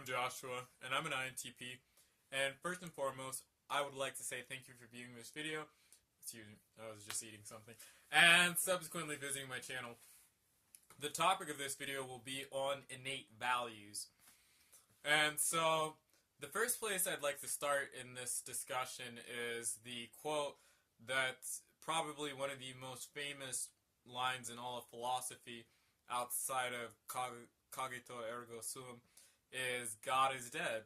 I'm Joshua, and I'm an INTP. And first and foremost, I would like to say thank you for viewing this video. Excuse me, I was just eating something. And subsequently visiting my channel. The topic of this video will be on innate values. And so, the first place I'd like to start in this discussion is the quote that's probably one of the most famous lines in all of philosophy outside of cogito ergo sum, is God is dead.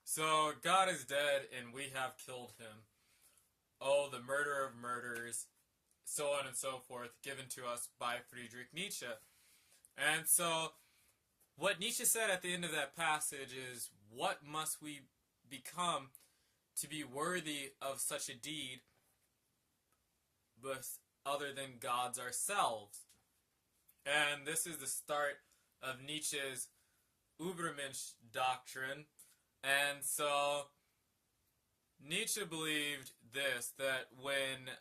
So, God is dead and we have killed him. Oh, the murder of murderers, so on and so forth, given to us by Friedrich Nietzsche. And so, what Nietzsche said at the end of that passage is, what must we become to be worthy of such a deed, but other than gods ourselves? And this is the start of Nietzsche's Ubermensch Doctrine. And so, Nietzsche believed this, that when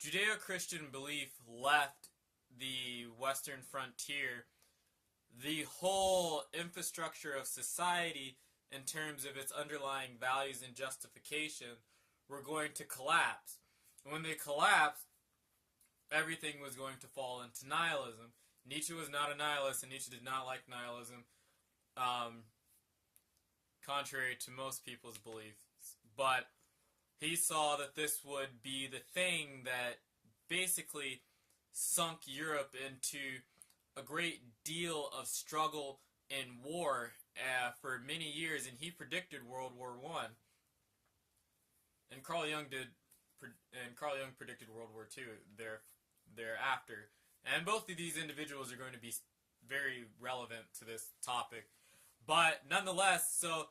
Judeo-Christian belief left the Western frontier, the whole infrastructure of society, in terms of its underlying values and justification, were going to collapse. And when they collapsed, everything was going to fall into nihilism. Nietzsche was not a nihilist, and Nietzsche did not like nihilism, contrary to most people's beliefs. But he saw that this would be the thing that basically sunk Europe into a great deal of struggle and war for many years, and he predicted World War I. And Carl Jung predicted World War II thereafter. And both of these individuals are going to be very relevant to this topic. But nonetheless, so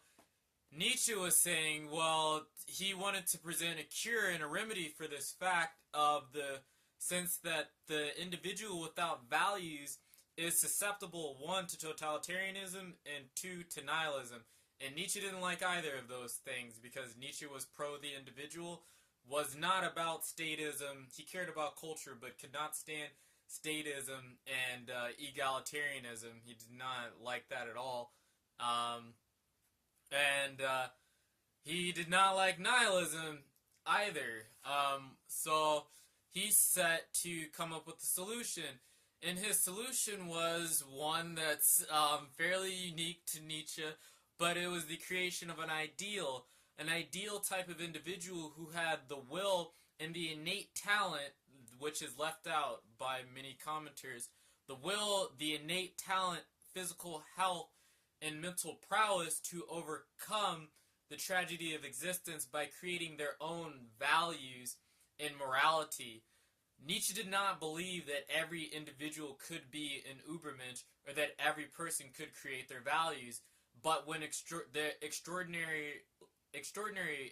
Nietzsche was saying, well, he wanted to present a cure and a remedy for this fact of the sense that the individual without values is susceptible, one, to totalitarianism, and two, to nihilism. And Nietzsche didn't like either of those things, because Nietzsche was pro the individual, was not about statism. He cared about culture, but could not stand statism and egalitarianism. He did not like that at all. He did not like nihilism either. So he set to come up with a solution. And his solution was one that's fairly unique to Nietzsche, but it was the creation of an ideal type of individual who had the will and the innate talent, which is left out by many commenters, the will, the innate talent, physical health, and mental prowess to overcome the tragedy of existence by creating their own values and morality. Nietzsche did not believe that every individual could be an Ubermensch, or that every person could create their values, but when the extraordinary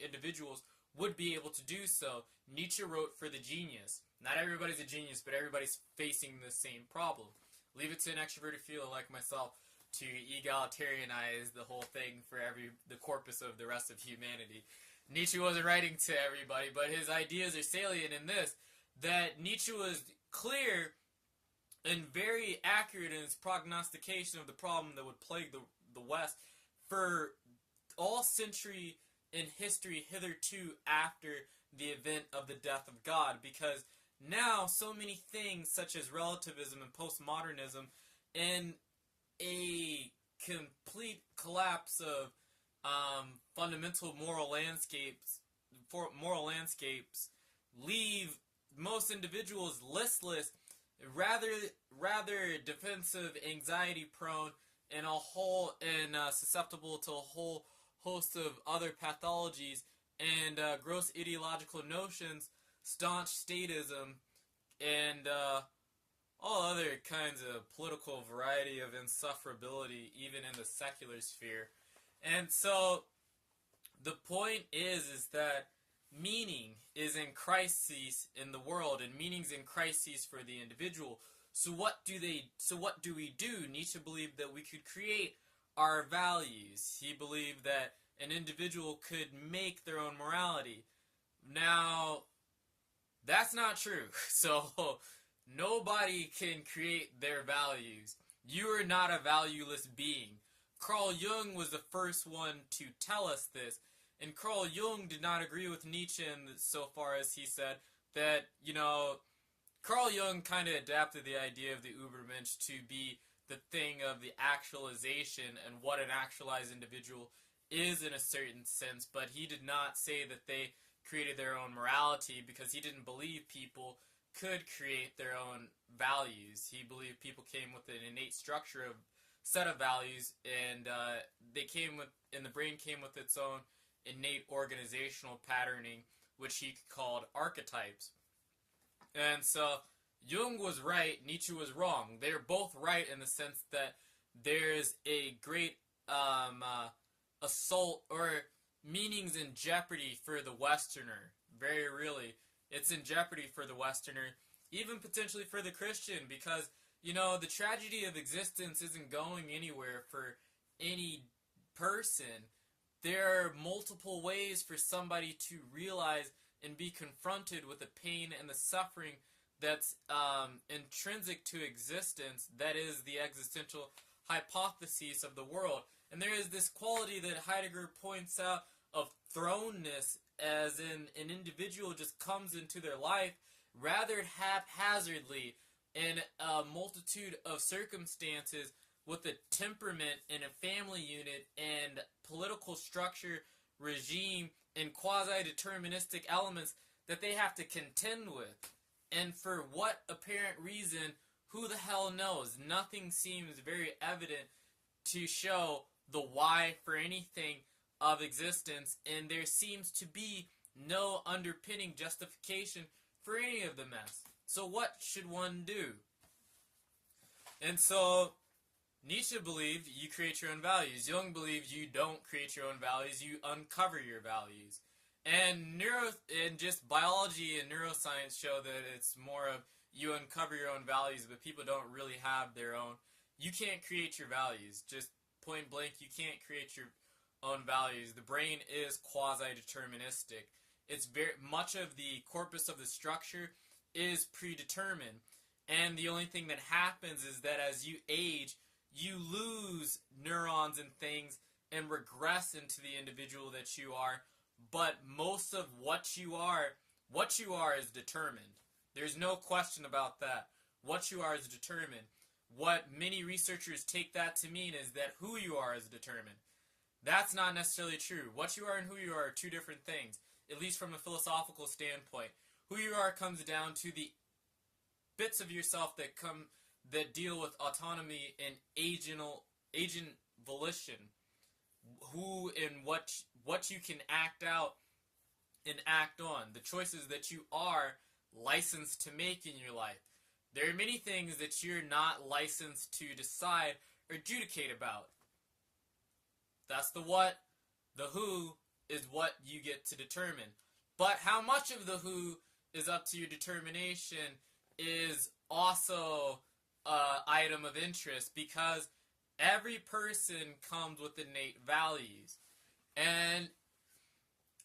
individuals would be able to do so. Nietzsche wrote for the genius. Not everybody's a genius, but everybody's facing the same problem. Leave it to an extroverted field like myself to egalitarianize the whole thing for the corpus of the rest of humanity. Nietzsche wasn't writing to everybody, but his ideas are salient in this, that Nietzsche was clear and very accurate in his prognostication of the problem that would plague the West for all century in history hitherto after the event of the death of God, because now so many things such as relativism and postmodernism and a complete collapse of fundamental moral landscapes leave most individuals listless, rather defensive, anxiety prone, and susceptible to a whole host of other pathologies and gross ideological notions, staunch statism, and all other kinds of political variety of insufferability, even in the secular sphere. And so, the point is that meaning is in crises in the world, and meaning's in crises for the individual. So what do we do? Nietzsche believed that we could create our values. He believed that an individual could make their own morality. Now, that's not true. So, nobody can create their values. You are not a valueless being. Carl Jung was the first one to tell us this, and Carl Jung did not agree with Nietzsche in so far as he said that, Carl Jung kind of adapted the idea of the Ubermensch to be the thing of the actualization and what an actualized individual is in a certain sense, but he did not say that they created their own morality because he didn't believe people could create their own values. He believed people came with an innate structure of set of values, and the brain came with its own innate organizational patterning, which he called archetypes. And so Jung was right, Nietzsche was wrong. They're both right in the sense that there's a great assault or meanings in jeopardy for the Westerner. Very really. It's in jeopardy for the Westerner, even potentially for the Christian, because, the tragedy of existence isn't going anywhere for any person. There are multiple ways for somebody to realize and be confronted with the pain and the suffering that's intrinsic to existence, that is the existential hypothesis of the world. And there is this quality that Heidegger points out of thrownness, as in an individual just comes into their life rather haphazardly in a multitude of circumstances with a temperament and a family unit and political structure, regime, and quasi-deterministic elements that they have to contend with. And for what apparent reason, who the hell knows? Nothing seems very evident to show the why for anything of existence, and there seems to be no underpinning justification for any of the mess. So what should one do? And so Nietzsche believed you create your own values. Jung believed you don't create your own values, you uncover your values. And just biology and neuroscience show that it's more of you uncover your own values, but people don't really have their own. You can't create your values. Just point blank, you can't create your own values. The brain is quasi-deterministic. It's very much of the corpus of the structure is predetermined. And the only thing that happens is that as you age, you lose neurons and things and regress into the individual that you are. But most of what you are is determined. There's no question about that. What you are is determined. What many researchers take that to mean is that who you are is determined. That's not necessarily true. What you are and who you are two different things, at least from a philosophical standpoint. Who you are comes down to the bits of yourself that deal with autonomy and agent volition. Who and what you can act out and act on. The choices that you are licensed to make in your life. There are many things that you're not licensed to decide or adjudicate about. That's the what. The who is what you get to determine. But how much of the who is up to your determination is also an item of interest, because every person comes with innate values. And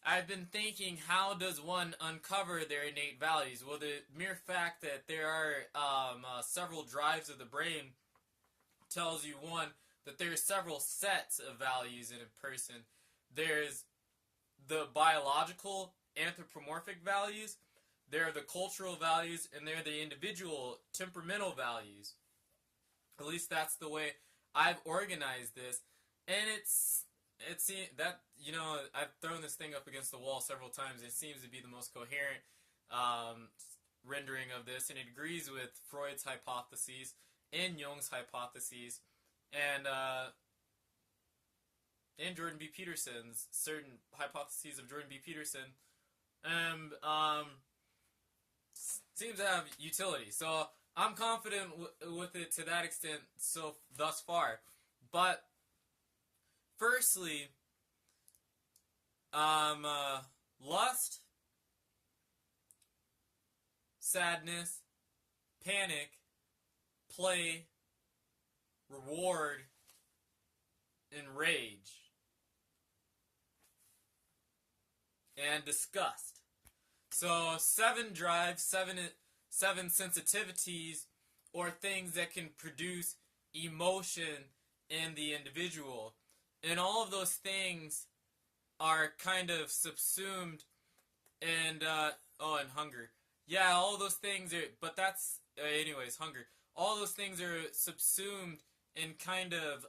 I've been thinking, how does one uncover their innate values? Well, the mere fact that there are several drives of the brain tells you, one, that there are several sets of values in a person. There's the biological anthropomorphic values, there are the cultural values, and there are the individual temperamental values. At least that's the way I've organized this. And it's that, I've thrown this thing up against the wall several times. It seems to be the most coherent rendering of this, and it agrees with Freud's hypotheses and Jung's hypotheses, and Jordan B. Peterson's certain hypotheses of Jordan B. Peterson, seems to have utility. So I'm confident with it to that extent thus far. But firstly, lust, sadness, panic, play, reward, and rage, and disgust. So 7 drives, seven sensitivities, or things that can produce emotion in the individual. And all of those things are kind of subsumed and, and hunger. Yeah, all those things are, but that's, anyways, hunger. All those things are subsumed and kind of,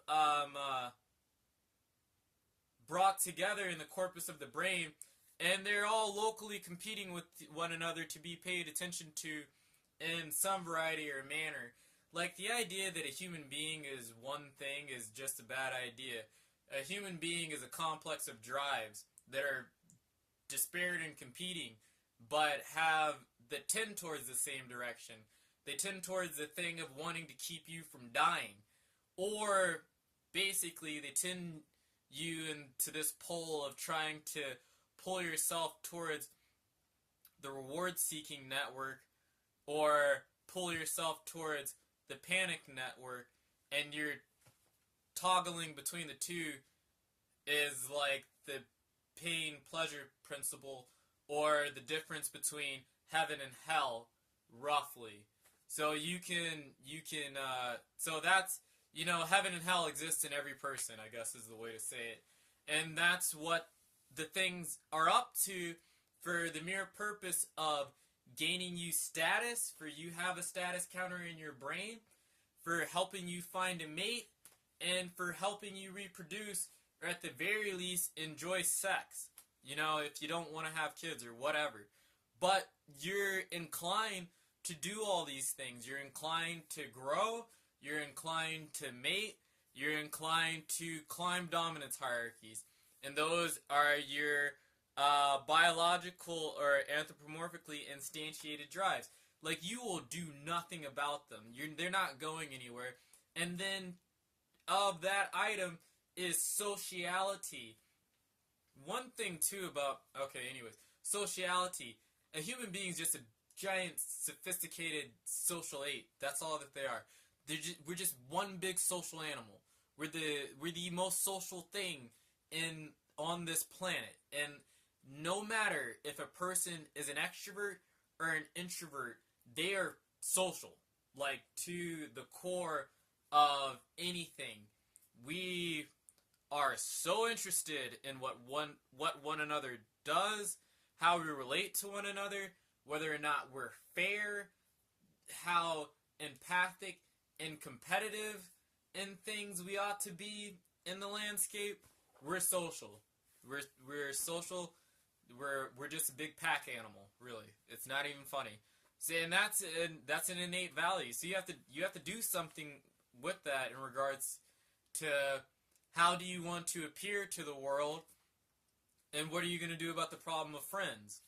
brought together in the corpus of the brain, and they're all locally competing with one another to be paid attention to in some variety or manner. Like, the idea that a human being is one thing is just a bad idea. A human being is a complex of drives that are disparate and competing, but that tend towards the same direction. They tend towards the thing of wanting to keep you from dying. Or, basically, they tend you into this pole of trying to pull yourself towards the reward-seeking network, or pull yourself towards the panic network, and you're toggling between the two is like the pain-pleasure principle, or the difference between heaven and hell, roughly. So so that's, heaven and hell exist in every person, I guess is the way to say it. And that's what the things are up to for the mere purpose of gaining you status, for you have a status counter in your brain, for helping you find a mate, and for helping you reproduce, or at the very least, enjoy sex. If you don't want to have kids or whatever. But you're inclined to do all these things. You're inclined to grow. You're inclined to mate. You're inclined to climb dominance hierarchies. And those are your biological or anthropomorphically instantiated drives. Like, you will do nothing about them. They're not going anywhere. And then of that item is sociality. One thing, too, about... Okay, anyways. Sociality. A human being is just a giant, sophisticated social ape. That's all that they are. We're just one big social animal. We're the most social thing on this planet. And no matter if a person is an extrovert or an introvert, they are social. Like, to the core of anything. We are so interested in what one another does, how we relate to one another, whether or not we're fair, how empathic and competitive in things we ought to be in the landscape. We're social. We're social. We're just a big pack animal, really. It's not even funny. See, and that's an innate value. So you have to do something with that in regards to how do you want to appear to the world, and what are you going to do about the problem of friends?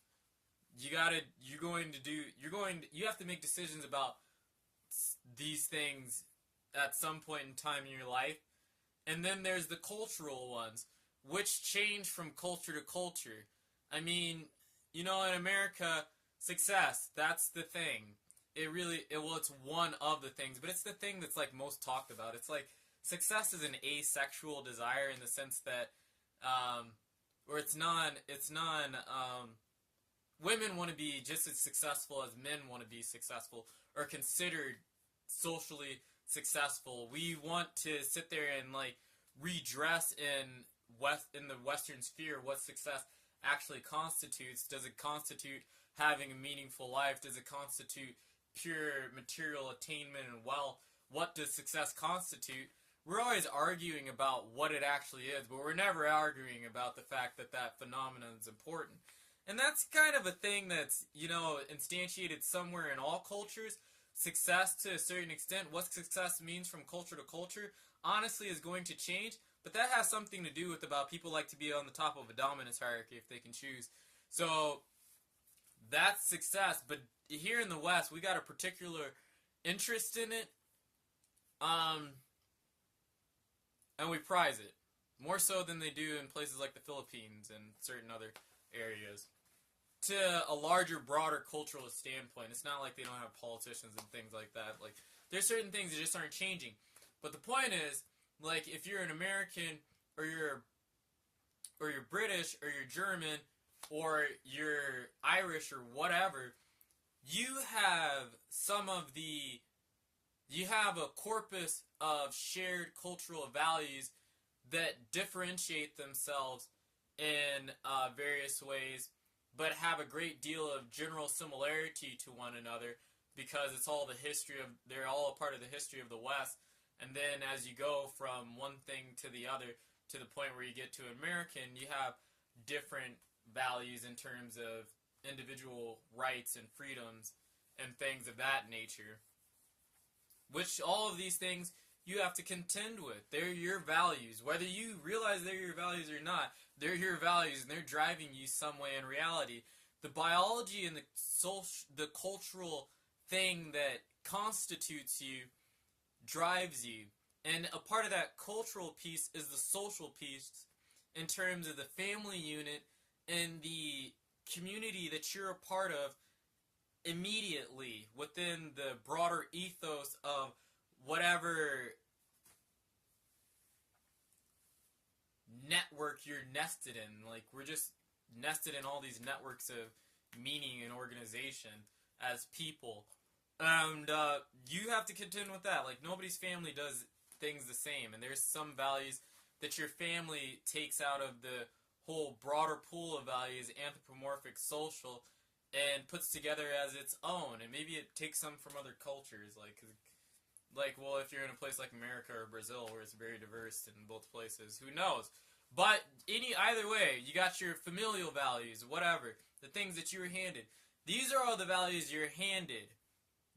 You have to make decisions about these things at some point in time in your life. And then there's the cultural ones, which change from culture to culture. I mean, in America, success, that's the thing. It's one of the things, but it's the thing that's like most talked about. It's like success is an asexual desire in the sense that, or it's non, women want to be just as successful as men want to be successful, or considered socially successful. We want to sit there and like redress in the Western sphere what success actually constitutes. Does it constitute having a meaningful life? Does it constitute pure material attainment and wealth? What does success constitute? We're always arguing about what it actually is, but we're never arguing about the fact that phenomenon is important. And that's kind of a thing that's, instantiated somewhere in all cultures. Success, to a certain extent, what success means from culture to culture, honestly is going to change. But that has something to do with about people like to be on the top of a dominance hierarchy if they can choose. So that's success. But here in the West, we got a particular interest in it. And we prize it. More so than they do in places like the Philippines and certain other areas. To a larger, broader cultural standpoint, it's not like they don't have politicians and things like that. Like, there's certain things that just aren't changing. But the point is, like, if you're an American, or you're British, or you're German, or you're Irish, or whatever, you have some of the you have a corpus of shared cultural values that differentiate themselves in various ways, but have a great deal of general similarity to one another because it's all the history of, they're all a part of the history of the West. And then as you go from one thing to the other, to the point where you get to American, you have different values in terms of individual rights and freedoms and things of that nature. Which all of these things you have to contend with. They're your values. Whether you realize they're your values or not, they're your values and they're driving you some way in reality. The biology and the cultural thing that constitutes you drives you. And a part of that cultural piece is the social piece in terms of the family unit and the community that you're a part of immediately within the broader ethos of whatever network you're nested in. Like, we're just nested in all these networks of meaning and organization as people. And you have to contend with that. Like, nobody's family does things the same. And there's some values that your family takes out of the whole broader pool of values, anthropomorphic, social, and puts together as its own. And maybe it takes some from other cultures. Like, well, if you're in a place like America or Brazil where it's very diverse in both places, who knows? But either way, you got your familial values, whatever, the things that you were handed. These are all the values you're handed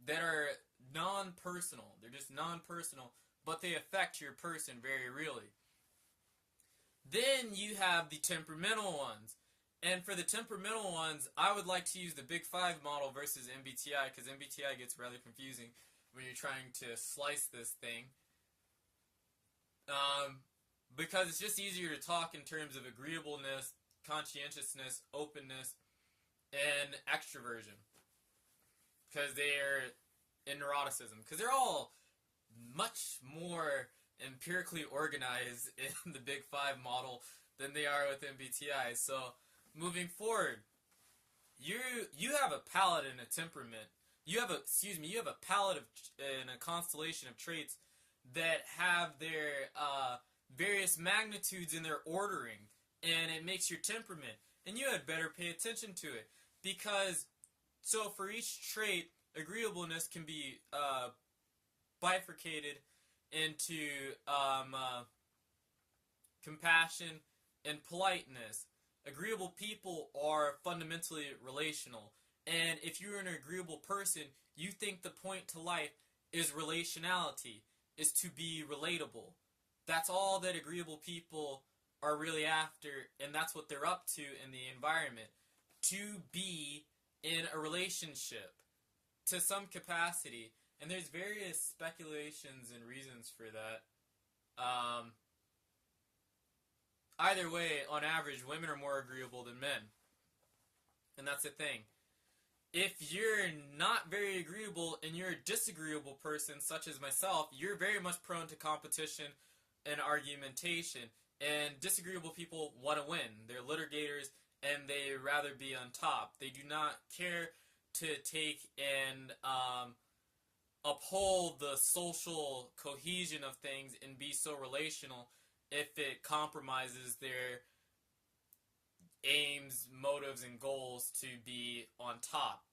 that are non-personal. They're just non-personal, but they affect your person very really. Then you have the temperamental ones. And for the temperamental ones, I would like to use the Big Five model versus MBTI, because MBTI gets rather confusing when you're trying to slice this thing. Because it's just easier to talk in terms of agreeableness, conscientiousness, openness, and extraversion. Because they're in neuroticism. Because they're all much more empirically organized in the Big Five model than they are with MBTI. So, moving forward, you have a palette and a temperament. You have a palette of and a constellation of traits that have their various magnitudes in their ordering, and it makes your temperament. And you had better pay attention to it, because so for each trait, agreeableness can be bifurcated into compassion and politeness. Agreeable people are fundamentally relational. And if you're an agreeable person, you think the point to life is relationality, is to be relatable. That's all that agreeable people are really after, and that's what they're up to in the environment. To be in a relationship to some capacity. And there's various speculations and reasons for that. Either way, on average, women are more agreeable than men. And that's the thing. If you're not very agreeable and you're a disagreeable person, such as myself, you're very much prone to competition and argumentation. And disagreeable people want to win. They're litigators, and they rather be on top. They do not care to take and uphold the social cohesion of things and be so relational if it compromises their aims, motives, and goals to be on top.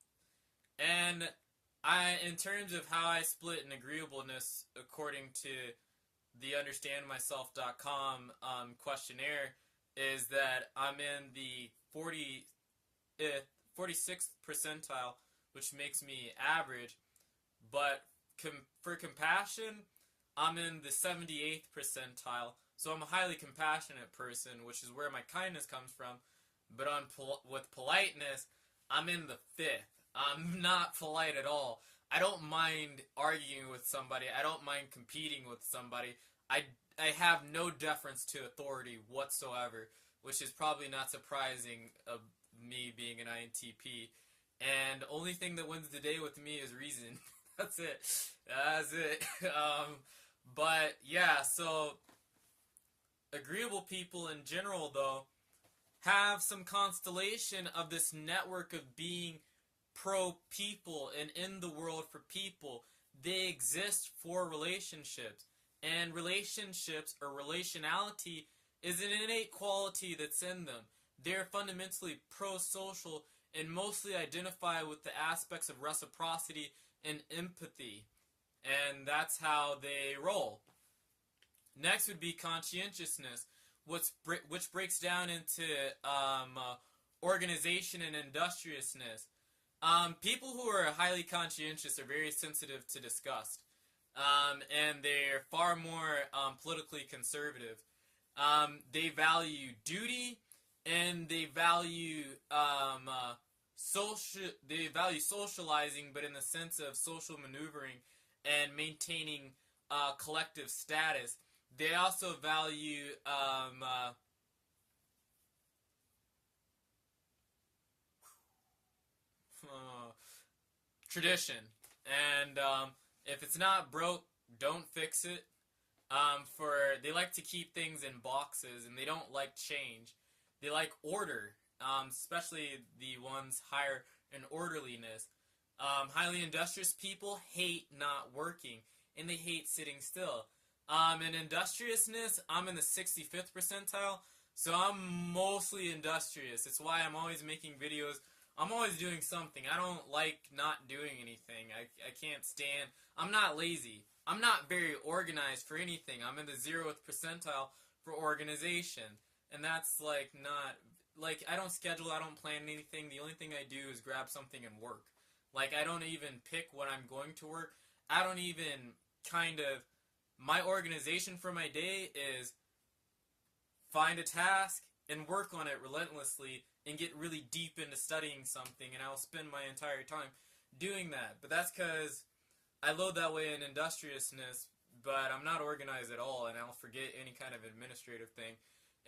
And in terms of how I split in agreeableness according to the understandmyself.com questionnaire, is that I'm in the 46th percentile, which makes me average, but for compassion, I'm in the 78th percentile, so I'm a highly compassionate person, which is where my kindness comes from. But with politeness, I'm in the 5th. I'm not polite at all. I don't mind arguing with somebody. I don't mind competing with somebody. I have no deference to authority whatsoever, which is probably not surprising of me being an INTP. And the only thing that wins the day with me is reason. That's it. But yeah, so agreeable people in general, though, have some constellation of this network of being pro-people and in the world for people. they exist for relationships. And relationships, or relationality, is an innate quality that's in them. They're fundamentally pro-social and mostly identify with the aspects of reciprocity and empathy. And that's how they roll. Next would be conscientiousness, which breaks down into organization and industriousness. People who are highly conscientious are very sensitive to disgust. And they're far more politically conservative. They value duty, and they value socializing, but in the sense of social maneuvering and maintaining collective status. They also value tradition, and if it's not broke, don't fix it. They like to keep things in boxes, and they don't like change. They like order, especially the ones higher in orderliness. Highly industrious people hate not working, and they hate sitting still. In industriousness, I'm in the 65th percentile, so I'm mostly industrious. It's why I'm always making videos. I'm always doing something. I don't like not doing anything. I can't stand. I'm not lazy. I'm not very organized for anything. I'm in the 0th percentile for organization. And that's like not, like I don't schedule, I don't plan anything. The only thing I do is grab something and work. Like I don't even pick when I'm going to work. I don't even my organization for my day is find a task and work on it relentlessly and get really deep into studying something, and I'll spend my entire time doing that. But that's because I load that way in industriousness, but I'm not organized at all, and I'll forget any kind of administrative thing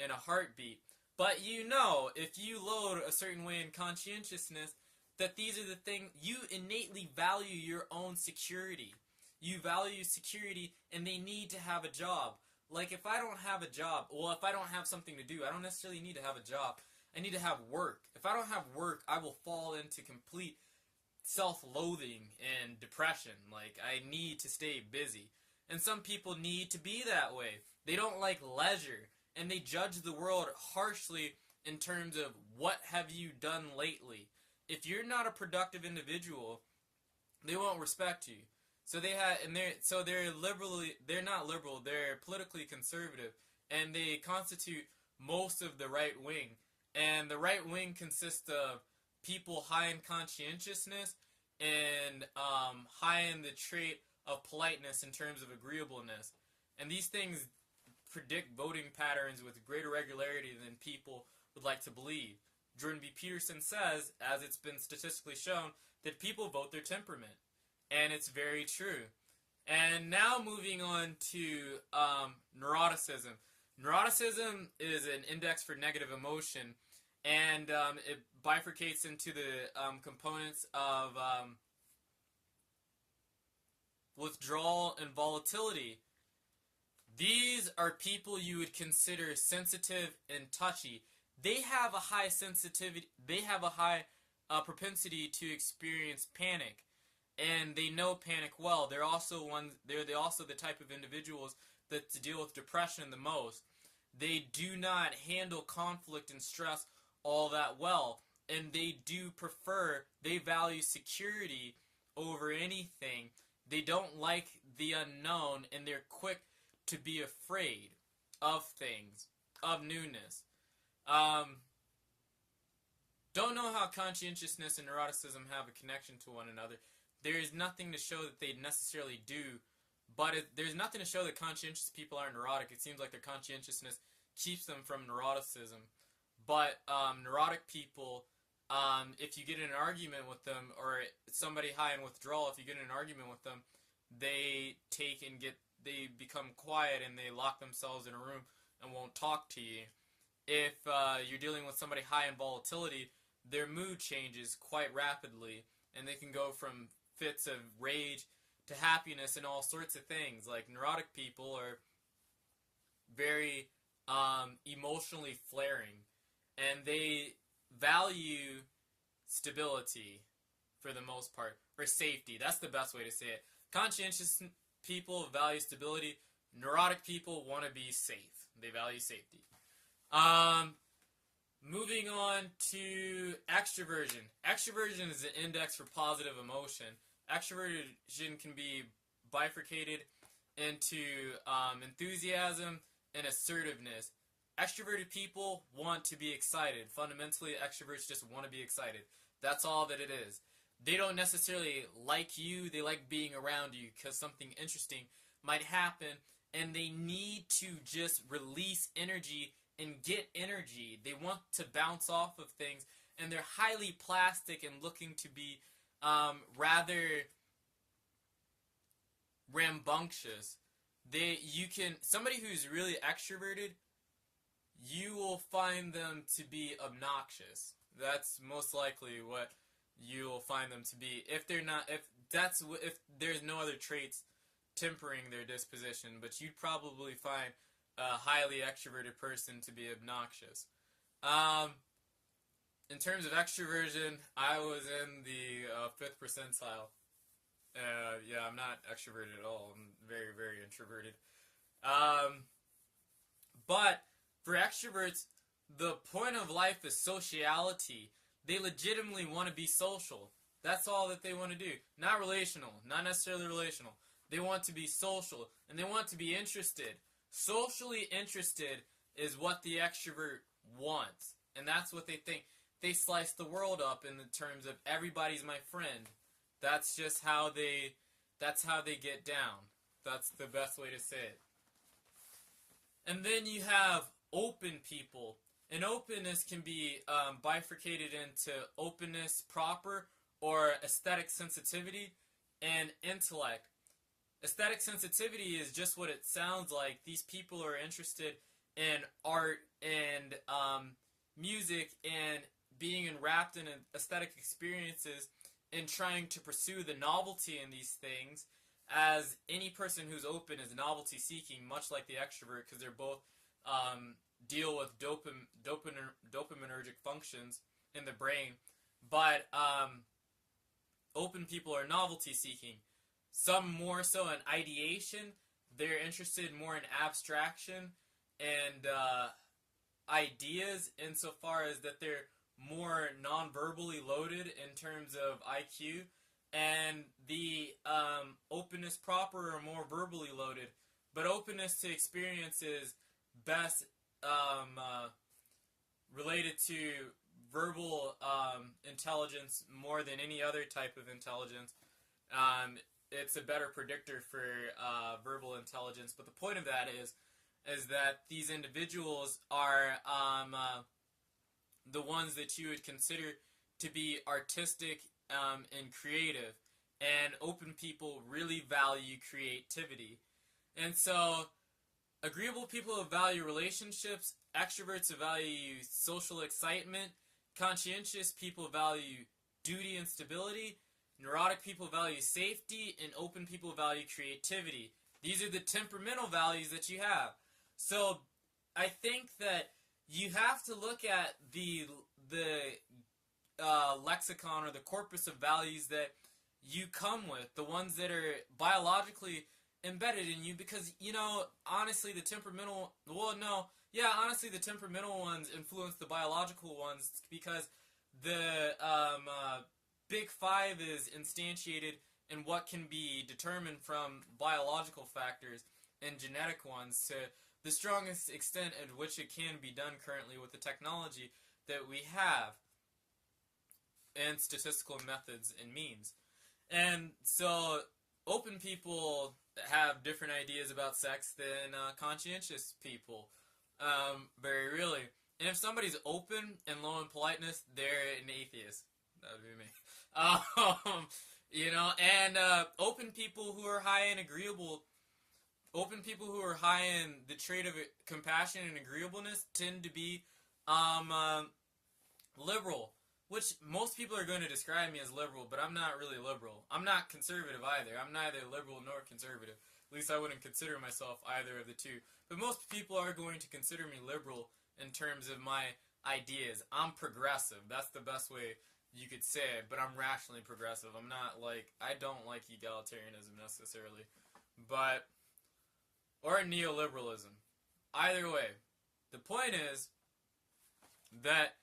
in a heartbeat. But if you load a certain way in conscientiousness, that these are the things, you innately value your own security. You value security, and they need to have a job. Like, if I don't have a job, if I don't have something to do, I don't necessarily need to have a job. I need to have work. If I don't have work, I will fall into complete self-loathing and depression. Like, I need to stay busy. And some people need to be that way. They don't like leisure, and they judge the world harshly in terms of what have you done lately. If you're not a productive individual, they won't respect you. So they're not liberal, they're politically conservative, and they constitute most of the right wing. And the right wing consists of people high in conscientiousness and high in the trait of politeness in terms of agreeableness. And these things predict voting patterns with greater regularity than people would like to believe. Jordan B. Peterson says, as it's been statistically shown, that people vote their temperament. And it's very true. And now moving on to neuroticism. Neuroticism is an index for negative emotion, and it bifurcates into the components of withdrawal and volatility. These are people you would consider sensitive and touchy. They have a high sensitivity. They have a high propensity to experience panic, and they know panic well. They're also the type of individuals that deal with depression the most. They do not handle conflict and stress all that well, and they value security over anything. They don't like the unknown, and they're quick to be afraid of things, of newness. Don't know how conscientiousness and neuroticism have a connection to one another. There is nothing to show that they necessarily do, but there's nothing to show that conscientious people are neurotic. It seems like their conscientiousness keeps them from neuroticism. But neurotic people, if you get in an argument with them, or somebody high in withdrawal, if you get in an argument with them, they become quiet and they lock themselves in a room and won't talk to you. If you're dealing with somebody high in volatility, their mood changes quite rapidly, and they can go from fits of rage to happiness and all sorts of things. Like, neurotic people are very emotionally flaring, and they value stability for the most part, or safety. That's the best way to say it. Conscientious people value stability. Neurotic people want to be safe. They value safety. Moving on to extroversion. Extroversion is an index for positive emotion. Extroversion can be bifurcated into enthusiasm and assertiveness. Extroverted people want to be excited. Fundamentally, extroverts just want to be excited. That's all that it is. They don't necessarily like you. They like being around you because something interesting might happen, and they need to just release energy and get energy. They want to bounce off of things, and they're highly plastic and looking to be rather rambunctious. Somebody who's really extroverted, you will find them to be obnoxious. That's most likely what you will find them to be. If there's no other traits tempering their disposition, but you'd probably find a highly extroverted person to be obnoxious. In terms of extroversion, I was in the 5th percentile. Yeah, I'm not extroverted at all. I'm very, very introverted. But for extroverts, the point of life is sociality. They legitimately want to be social. That's all that they want to do. Not relational. Not necessarily relational. They want to be social, and they want to be interested. Socially interested is what the extrovert wants, and that's what they think. They slice the world up in the terms of everybody's my friend. That's just how they get down. That's the best way to say it. And then you have open people. And openness can be bifurcated into openness proper or aesthetic sensitivity and intellect. Aesthetic sensitivity is just what it sounds like. These people are interested in art and music and being enwrapped in aesthetic experiences and trying to pursue the novelty in these things, as any person who's open is novelty seeking, much like the extrovert, because they're both deal with dopaminergic functions in the brain. But open people are novelty seeking. Some more so in ideation. They're interested more in abstraction and ideas, insofar as that they're more non-verbally loaded in terms of IQ, and the openness proper are more verbally loaded. But openness to experience is best related to verbal intelligence more than any other type of intelligence. It's a better predictor for verbal intelligence. But the point of that is that these individuals are the ones that you would consider to be artistic and creative. And open people really value creativity. And so agreeable people value relationships. Extroverts value social excitement. Conscientious people value duty and stability. Neurotic people value safety. And open people value creativity. These are the temperamental values that you have. So I think that you have to look at the lexicon or the corpus of values that you come with, the ones that are biologically embedded in you, because, honestly, the temperamental ones influence the biological ones, because the Big Five is instantiated in what can be determined from biological factors and genetic ones to the strongest extent at which it can be done currently with the technology that we have and statistical methods and means. And so open people have different ideas about sex than conscientious people, very really. And if somebody's open and low in politeness, they're an atheist. That would be me. And open people who are high in the trait of compassion and agreeableness tend to be liberal, which most people are going to describe me as liberal, but I'm not really liberal. I'm not conservative either. I'm neither liberal nor conservative. At least I wouldn't consider myself either of the two. But most people are going to consider me liberal in terms of my ideas. I'm progressive. That's the best way you could say, but I'm rationally progressive. I'm not like, I don't like egalitarianism necessarily, but, or neoliberalism. Either way, the point is that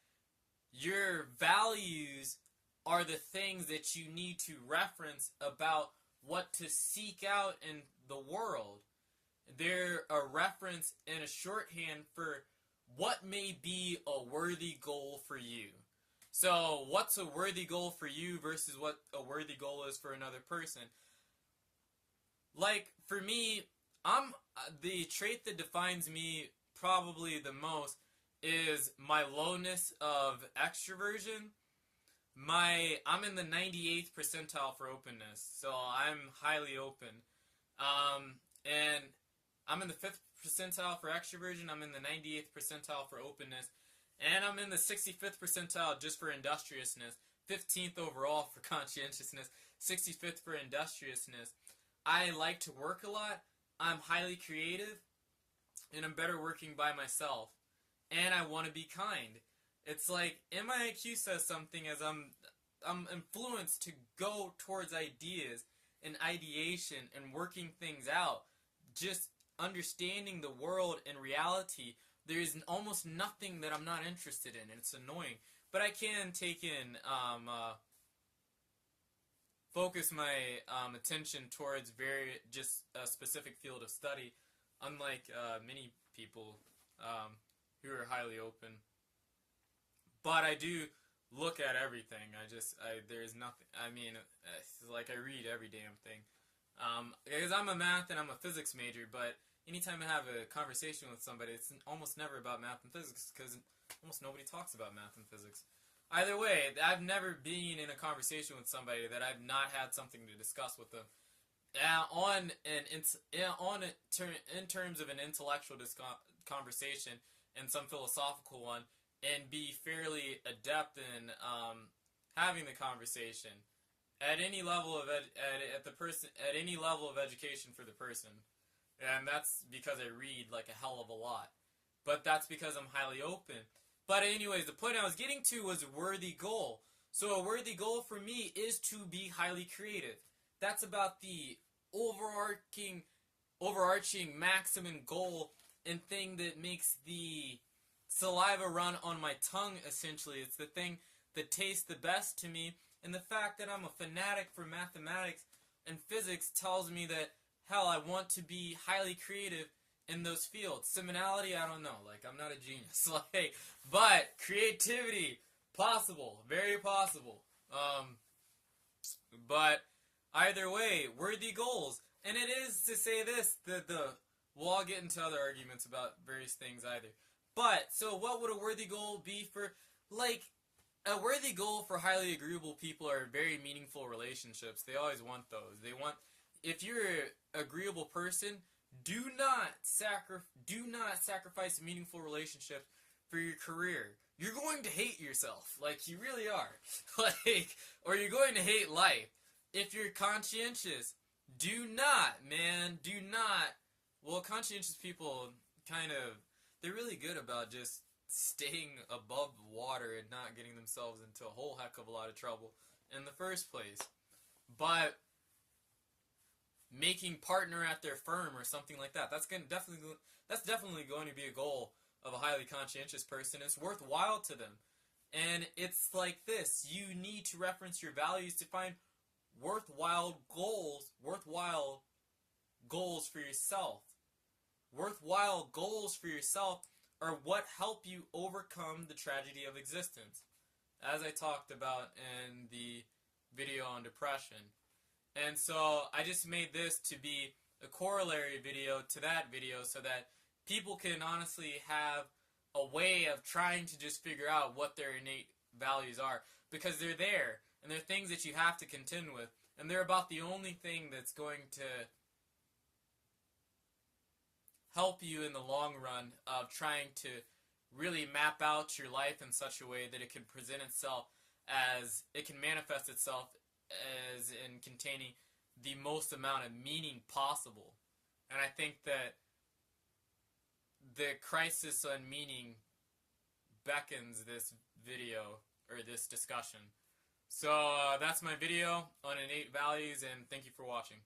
your values are the things that you need to reference about what to seek out in the world. They're a reference and a shorthand for what may be a worthy goal for you. So, what's a worthy goal for you versus what a worthy goal is for another person? Like, for me, the trait that defines me probably the most is my lowness of extraversion. I'm in the 98th percentile for openness, so I'm highly open. And I'm in the 5th percentile for extraversion, I'm in the 98th percentile for openness, and I'm in the 65th percentile just for industriousness, 15th overall for conscientiousness, 65th for industriousness. I like to work a lot, I'm highly creative, and I'm better working by myself. And I want to be kind. It's like, MIQ says something as I'm influenced to go towards ideas and ideation and working things out. Just understanding the world and reality. There is almost nothing that I'm not interested in. And it's annoying. But I can take in, focus my attention towards just a specific field of study. Unlike many people who are highly open. But I do look at everything. There's nothing, it's like I read every damn thing. Because I'm a math and I'm a physics major, but anytime I have a conversation with somebody, it's almost never about math and physics, because almost nobody talks about math and physics. Either way, I've never been in a conversation with somebody that I've not had something to discuss with them. In terms of an intellectual conversation and some philosophical one, and be fairly adept in having the conversation at any level of any level of education for the person, and that's because I read like a hell of a lot. But that's because I'm highly open. But anyways, the point I was getting to was a worthy goal. So a worthy goal for me is to be highly creative. That's about the overarching maximum goal and thing that makes the saliva run on my tongue, essentially. It's the thing that tastes the best to me, and the fact that I'm a fanatic for mathematics and physics tells me that, hell, I want to be highly creative in those fields. Seminality, I don't know, like, I'm not a genius, like, but creativity, possible, very possible. But either way, worthy goals, and it is to say this, we'll all get into other arguments about various things either. But, so what would a worthy goal be for, like, a worthy goal for highly agreeable people are very meaningful relationships. They always want those. If you're an agreeable person, do not sacrifice meaningful relationships for your career. You're going to hate yourself. Like, you really are. Like, or you're going to hate life. If you're conscientious, do not. Well, conscientious people they're really good about just staying above water and not getting themselves into a whole heck of a lot of trouble in the first place. But making partner at their firm or something like that, that's definitely going to be a goal of a highly conscientious person. It's worthwhile to them. And it's like this. You need to reference your values to find worthwhile goals for yourself. Worthwhile goals for yourself are what help you overcome the tragedy of existence, as I talked about in the video on depression. And so I just made this to be a corollary video to that video so that people can honestly have a way of trying to just figure out what their innate values are, because they're there, and they're things that you have to contend with, and they're about the only thing that's going to help you in the long run of trying to really map out your life in such a way that it can present itself as, it can manifest itself as in containing the most amount of meaning possible. And I think that the crisis on meaning beckons this video, or this discussion. So that's my video on innate values, and thank you for watching.